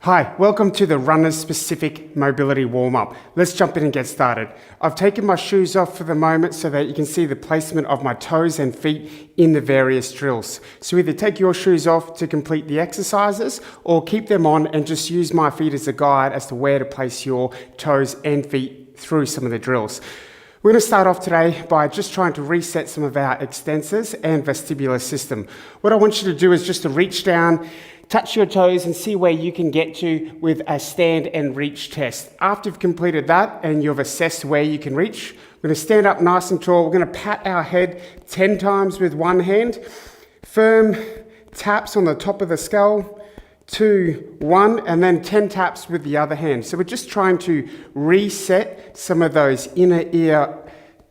Hi, welcome to the runner's specific mobility warm-up. Let's jump in and get started. I've taken my shoes off for the moment so that you can see the placement of my toes and feet in the various drills. So either take your shoes off to complete the exercises or keep them on and just use my feet as a guide as to where to place your toes and feet through some of the drills. We're going to start off today by just trying to reset some of our extensors and vestibular system. What I want you to do is just to reach down, touch your toes and see where you can get to with a stand and reach test. After you've completed that and you've assessed where you can reach, we're going to stand up nice and tall. We're going to pat our head 10 times with one hand. Firm taps on the top of the skull, 2, 1, and then 10 taps with the other hand. So we're just trying to reset some of those inner ear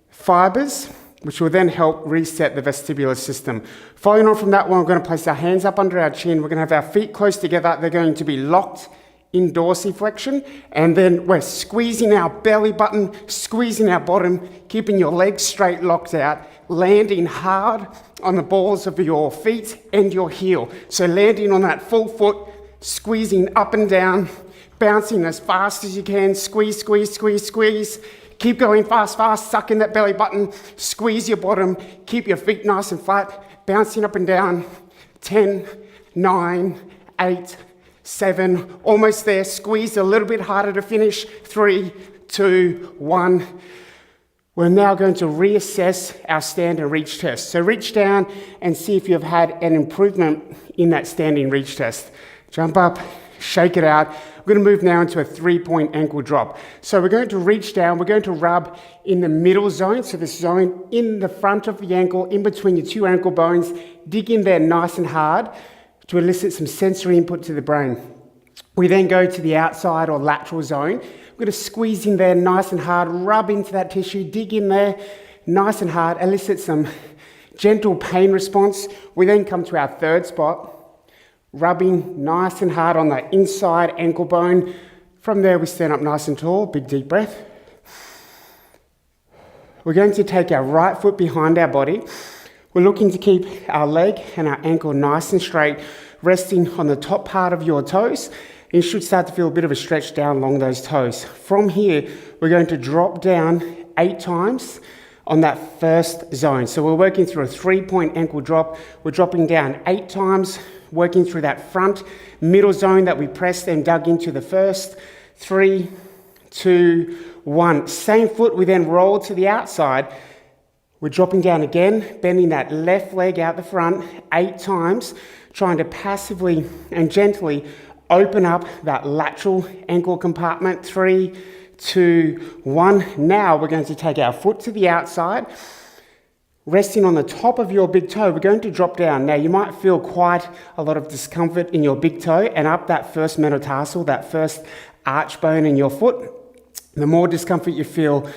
fibers, which will then help reset the vestibular system. Following on from that one, we're going to place our hands up under our chin. We're going to have our feet close together. They're going to be locked in dorsiflexion. And then we're squeezing our belly button, squeezing our bottom, keeping your legs straight, locked out, landing hard on the balls of your feet and your heel. So landing on that full foot, squeezing up and down, bouncing as fast as you can, squeeze, squeeze, squeeze, squeeze. Keep going fast, fast, suck in that belly button, squeeze your bottom, keep your feet nice and flat, bouncing up and down. 10, 9, 8, 7, almost there. Squeeze a little bit harder to finish. 3, 2, 1. We're now going to reassess our stand and reach test. So reach down and see if you've had an improvement in that standing reach test. Jump up, shake it out. We're going to move now into a 3-point ankle drop. So we're going to reach down, we're going to rub in the middle zone, so this zone in the front of the ankle, in between your two ankle bones, dig in there nice and hard to elicit some sensory input to the brain. We then go to the outside or lateral zone. We're going to squeeze in there nice and hard, rub into that tissue, dig in there nice and hard, elicit some gentle pain response. We then come to our third spot, rubbing nice and hard on that inside ankle bone. From there, we stand up nice and tall, big deep breath. We're going to take our right foot behind our body. We're looking to keep our leg and our ankle nice and straight, resting on the top part of your toes. You should start to feel a bit of a stretch down along those toes. From here, we're going to drop down 8 times on that first zone. So we're working through a 3-point ankle drop. We're dropping down 8 times, working through that front middle zone that we pressed and dug into the first. 3, 2, 1. Same foot, we then roll to the outside. We're dropping down again, bending that left leg out the front 8 times, trying to passively and gently open up that lateral ankle compartment. 3, 2, 1. Now we're going to take our foot to the outside, resting on the top of your big toe. We're going to drop down. Now you might feel quite a lot of discomfort in your big toe and up that first metatarsal, that first arch bone in your foot. The more discomfort you feel,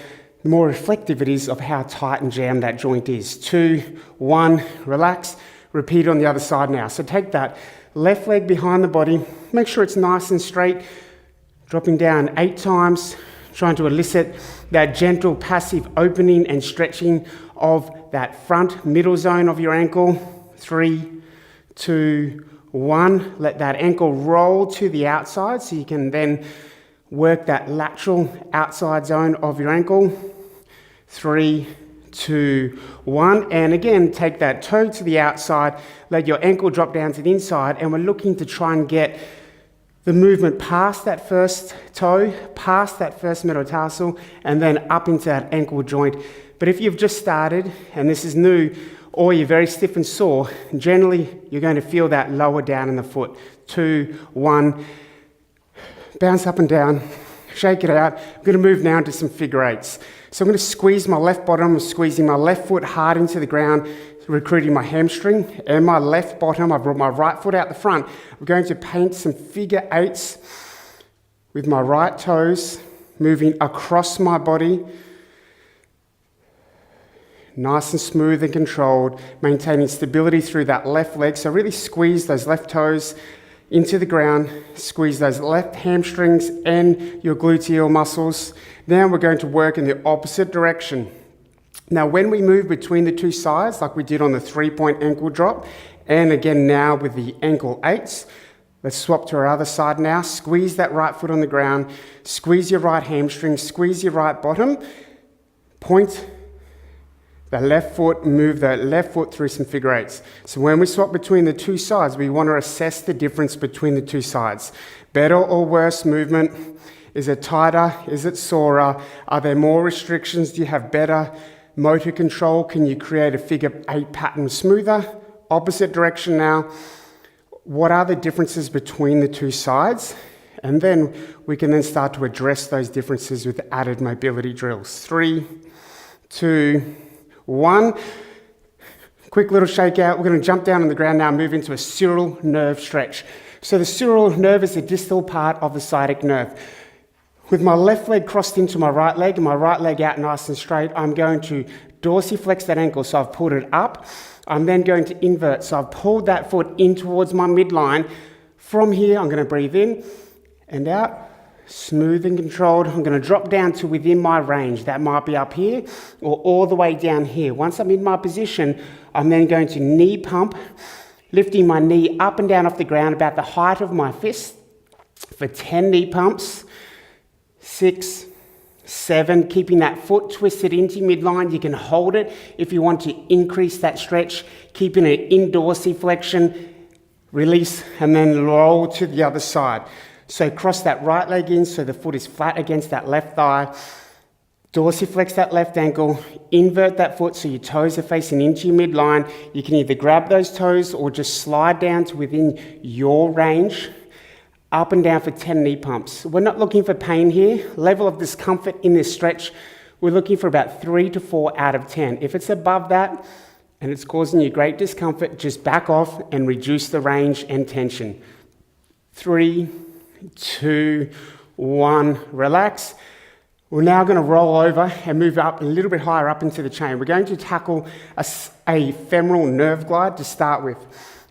the more reflective it is of how tight and jammed that joint is. 2, 1, relax. Repeat on the other side now. So take that left leg behind the body, make sure it's nice and straight, dropping down 8 times, trying to elicit that gentle passive opening and stretching of that front middle zone of your ankle. 3, 2, 1. Let that ankle roll to the outside so you can then work that lateral outside zone of your ankle. 3, 2, 1. And again, take that toe to the outside, let your ankle drop down to the inside, and we're looking to try and get the movement past that first toe, past that first metatarsal, and then up into that ankle joint. But if you've just started and this is new, or you're very stiff and sore, generally you're going to feel that lower down in the foot. 2, 1, bounce up and down, shake it out. I'm going to move now into some figure 8s. So I'm going to squeeze my left bottom, I'm squeezing my left foot hard into the ground, recruiting my hamstring and my left bottom. I've brought my right foot out the front. I'm going to paint some figure 8s with my right toes, moving across my body. Nice and smooth and controlled, maintaining stability through that left leg. So really squeeze those left toes into the ground, squeeze those left hamstrings and your gluteal muscles. Now we're going to work in the opposite direction. Now when we move between the two sides, like we did on the 3-point ankle drop, and again now with the ankle 8s, Let's swap to our other side now. Squeeze that right foot on the ground. Squeeze your right hamstring. Squeeze your right bottom. Point the left foot, move the left foot through some figure eights. So when we swap between the two sides, we want to assess the difference between the two sides. Better or worse movement? Is it tighter? Is it sorer? Are there more restrictions? Do you have better motor control? Can you create a figure eight pattern smoother? Opposite direction now. What are the differences between the two sides? And then we can then start to address those differences with added mobility drills. 3, 2, 1. Quick little shakeout. We're going to jump down on the ground now and move into a SURAL nerve stretch. So the SURAL nerve is the distal part of the sciatic nerve. With my left leg crossed into my right leg and my right leg out nice and straight, I'm going to dorsiflex that ankle, so I've pulled it up. I'm then going to invert, so I've pulled that foot in towards my midline. From here, I'm going to breathe in and out, smooth and controlled. I'm going to drop down to within my range. That might be up here or all the way down here. Once I'm in my position, I'm then going to knee pump, lifting my knee up and down off the ground about the height of my fist for 10 knee pumps. 6, 7, keeping that foot twisted into midline. You can hold it if you want to increase that stretch, keeping it in dorsiflexion, release, and then roll to the other side. So cross that right leg in so the foot is flat against that left thigh. Dorsiflex that left ankle, invert that foot so your toes are facing into your midline. You can either grab those toes or just slide down to within your range. Up and down for 10 knee pumps. We're not looking for pain here. Level of discomfort in this stretch, we're looking for about 3 to 4 out of 10. If it's above that and it's causing you great discomfort, just back off and reduce the range and tension. 3, 2, 1, relax. We're now going to roll over and move up a little bit higher up into the chain. We're going to tackle a femoral nerve glide to start with.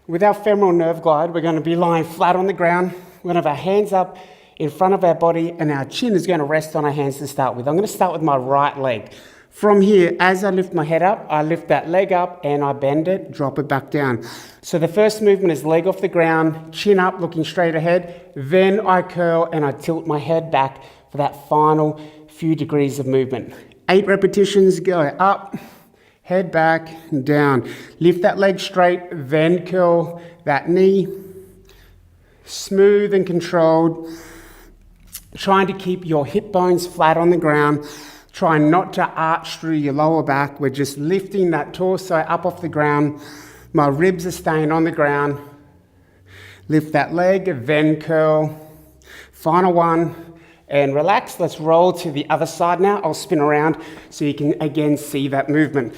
With our femoral nerve glide, we're going to be lying flat on the ground. We're going to have our hands up in front of our body and our chin is going to rest on our hands to start with. I'm going to start with my right leg. From here, as I lift my head up, I lift that leg up and I bend it, drop it back down. So the first movement is leg off the ground, chin up, looking straight ahead. Then I curl and I tilt my head back for that final few degrees of movement. 8 repetitions, go up, head back, down. Lift that leg straight, then curl that knee. Smooth and controlled, trying to keep your hip bones flat on the ground, trying not to arch through your lower back. We're just lifting that torso up off the ground. My ribs are staying on the ground. Lift that leg, then curl. Final one, and relax. Let's roll to the other side now. I'll spin around so you can again see that movement.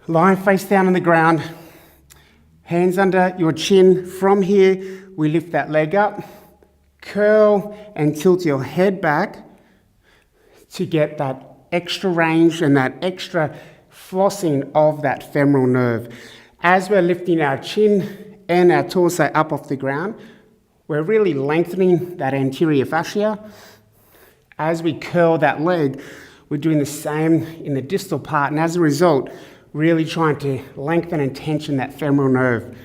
Lying face down on the ground, hands under your chin. From here, we lift that leg up, curl and tilt your head back to get that extra range and that extra flossing of that femoral nerve. As we're lifting our chin and our torso up off the ground, we're really lengthening that anterior fascia. As we curl that leg, we're doing the same in the distal part, and as a result, really trying to lengthen and tension that femoral nerve.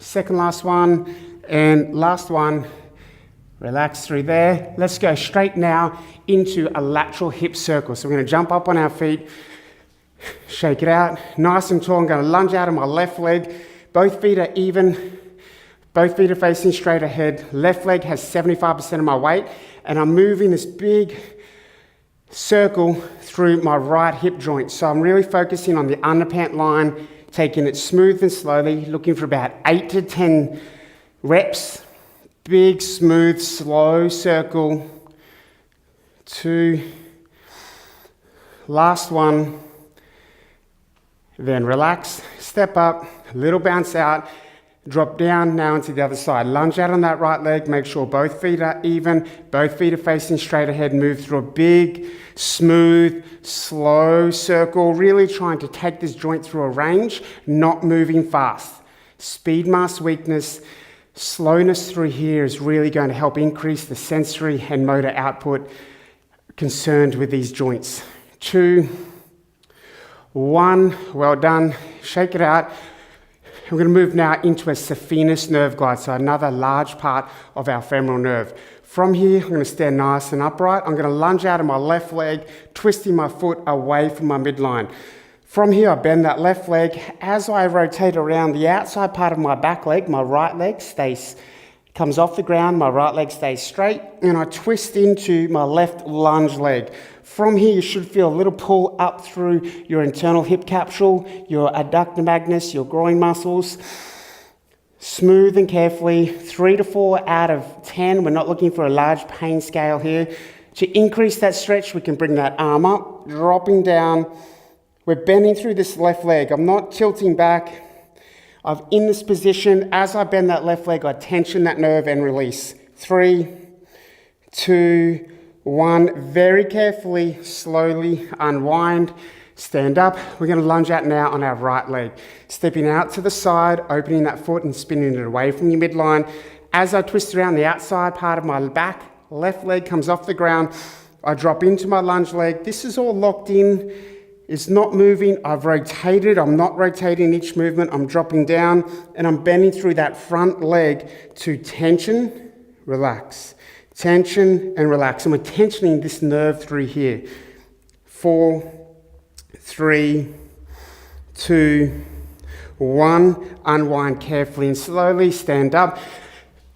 Second last one. And last one, relax through there. Let's go straight now into a lateral hip circle. So we're going to jump up on our feet, shake it out, nice and tall. I'm going to lunge out of my left leg. Both feet are even, both feet are facing straight ahead. Left leg has 75% of my weight, and I'm moving this big circle through my right hip joint. So I'm really focusing on the underpant line, taking it smooth and slowly, looking for about 8 to 10 reps. Big, smooth, slow circle. 2. Last one. Then relax, step up, a little bounce out, drop down now into the other side. Lunge out on that right leg, make sure both feet are even, both feet are facing straight ahead. Move through a big, smooth, slow circle, really trying to take this joint through a range, not moving fast. Speed masks weakness. Slowness through here is really going to help increase the sensory and motor output concerned with these joints. 2, 1, well done. Shake it out. We're going to move now into a SAPHENOUS nerve glide, so another large part of our femoral nerve. From here, I'm going to stand nice and upright. I'm going to lunge out of my left leg, twisting my foot away from my midline. From here, I bend that left leg. As I rotate around, the outside part of my back leg, my right leg comes off the ground, my right leg stays straight, and I twist into my left lunge leg. From here, you should feel a little pull up through your internal hip capsule, your adductor magnus, your groin muscles. Smooth and carefully, 3 to 4 out of 10. We're not looking for a large pain scale here. To increase that stretch, we can bring that arm up, dropping down. We're bending through this left leg. I'm not tilting back. I'm in this position. As I bend that left leg, I tension that nerve and release. 3, 2, 1. Very carefully, slowly unwind. Stand up. We're going to lunge out now on our right leg. Stepping out to the side, opening that foot and spinning it away from your midline. As I twist around the outside part of my back, left leg comes off the ground. I drop into my lunge leg. This is all locked in. It's not moving. I've rotated. I'm not rotating each movement. I'm dropping down and I'm bending through that front leg to tension, relax. Tension and relax. And we're tensioning this nerve through here. 4, 3, 2, 1. Unwind carefully and slowly. Stand up.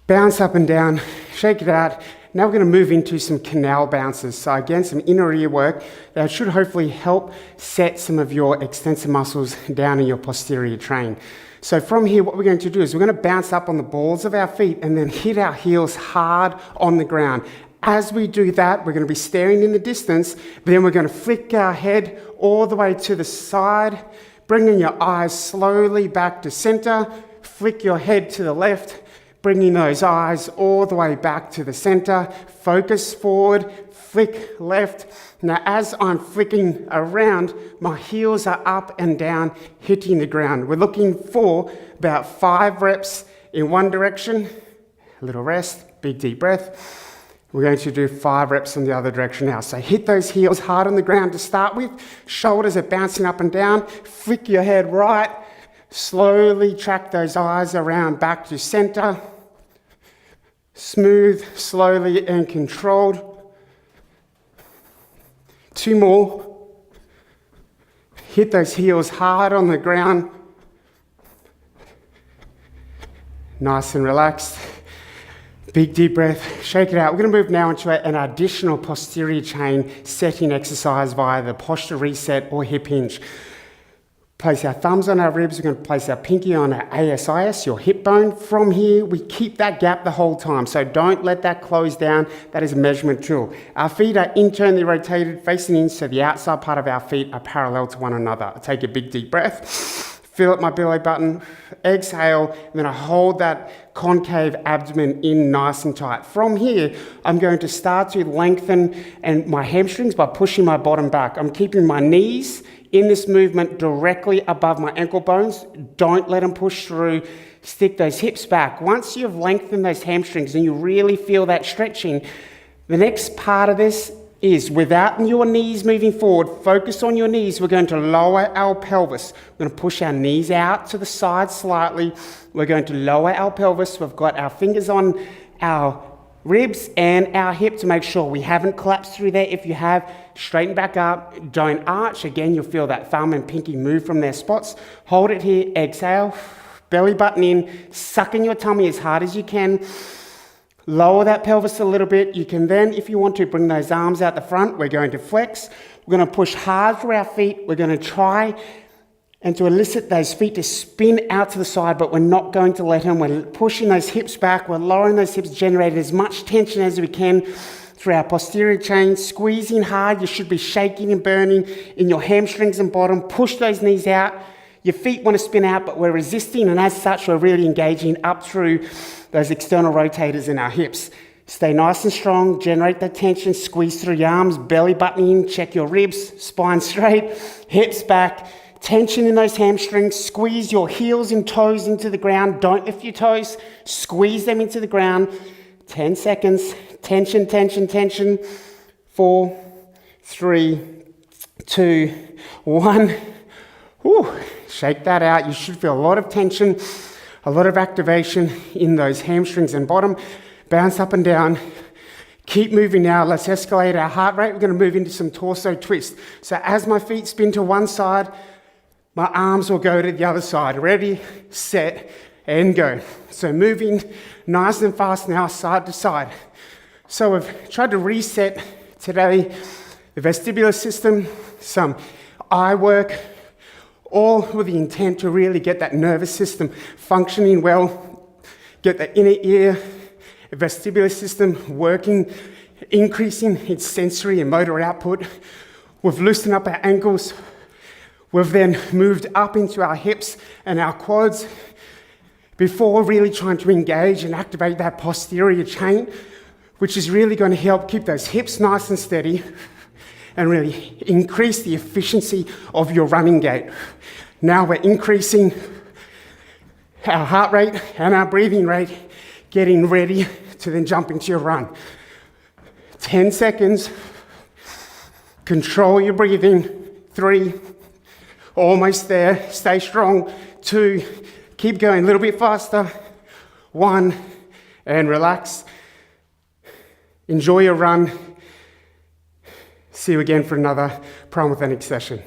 Bounce up and down. Shake it out. Now we're going to move into some canal bounces. So again, some inner ear work that should hopefully help set some of your extensor muscles down in your posterior train. So from here, what we're going to do is we're going to bounce up on the balls of our feet and then hit our heels hard on the ground. As we do that, we're going to be staring in the distance, but then we're going to flick our head all the way to the side, bringing your eyes slowly back to center, flick your head to the left, bringing those eyes all the way back to the center, focus forward, flick left. Now, as I'm flicking around, my heels are up and down, hitting the ground. We're looking for about 5 reps in one direction, a little rest, big deep breath. We're going to do 5 reps in the other direction now. So hit those heels hard on the ground to start with. Shoulders are bouncing up and down. Flick your head right. Slowly track those eyes around back to center. Smooth, slowly and controlled. 2 more. Hit those heels hard on the ground. Nice and relaxed. Big deep breath, shake it out. We're going to move now into an additional posterior chain setting exercise via the posture reset or hip hinge. Place our thumbs on our ribs. We're going to place our pinky on our ASIS, your hip bone. From here, we keep that gap the whole time. So don't let that close down. That is a measurement tool. Our feet are internally rotated, facing in, so the outside part of our feet are parallel to one another. I take a big deep breath. Fill up my belly button, exhale, and then I hold that concave abdomen in nice and tight. From here, I'm going to start to lengthen my hamstrings by pushing my bottom back. I'm keeping my knees in this movement directly above my ankle bones. Don't let them push through. Stick those hips back. Once you've lengthened those hamstrings and you really feel that stretching, the next part of this is without your knees moving forward, focus on your knees. We're going to lower our pelvis. We're going to push our knees out to the side slightly. We're going to lower our pelvis. We've got our fingers on our ribs and our hip to make sure we haven't collapsed through there. If you have, straighten back up. Don't arch. Again, you'll feel that thumb and pinky move from their spots. Hold it here. Exhale. Belly button in. Suck in your tummy as hard as you can. Lower that pelvis a little bit. You can then, if you want to, bring those arms out the front. We're going to flex. We're going to push hard through our feet. We're going to try and to elicit those feet to spin out to the side, but we're not going to let them. We're pushing those hips back. We're lowering those hips, generating as much tension as we can through our posterior chain. Squeezing hard. You should be shaking and burning in your hamstrings and bottom. Push those knees out. Your feet want to spin out, but we're resisting, and as such, we're really engaging up through those external rotators in our hips. Stay nice and strong, generate that tension, squeeze through your arms, belly button in, check your ribs, spine straight, hips back, tension in those hamstrings, squeeze your heels and toes into the ground, don't lift your toes, squeeze them into the ground, 10 seconds, tension, tension, tension, 4, 3, 2, 1, Whew. Shake that out. You should feel a lot of tension, a lot of activation in those hamstrings and bottom. Bounce up and down. Keep moving now. Let's escalate our heart rate. We're going to move into some torso twist. So as my feet spin to one side, my arms will go to the other side. Ready, set, and go. So moving nice and fast now, side to side. So we've tried to reset today the vestibular system, some eye work, all with the intent to really get that nervous system functioning well, get the inner ear, vestibular system working, increasing its sensory and motor output. We've loosened up our ankles. We've then moved up into our hips and our quads before really trying to engage and activate that posterior chain, which is really going to help keep those hips nice and steady and really increase the efficiency of your running gait. Now we're increasing our heart rate and our breathing rate, getting ready to then jump into your run. 10 seconds. Control your breathing. 3, almost there. Stay strong. 2, keep going a little bit faster. 1, and relax. Enjoy your run. See you again for another PrimalThenics session.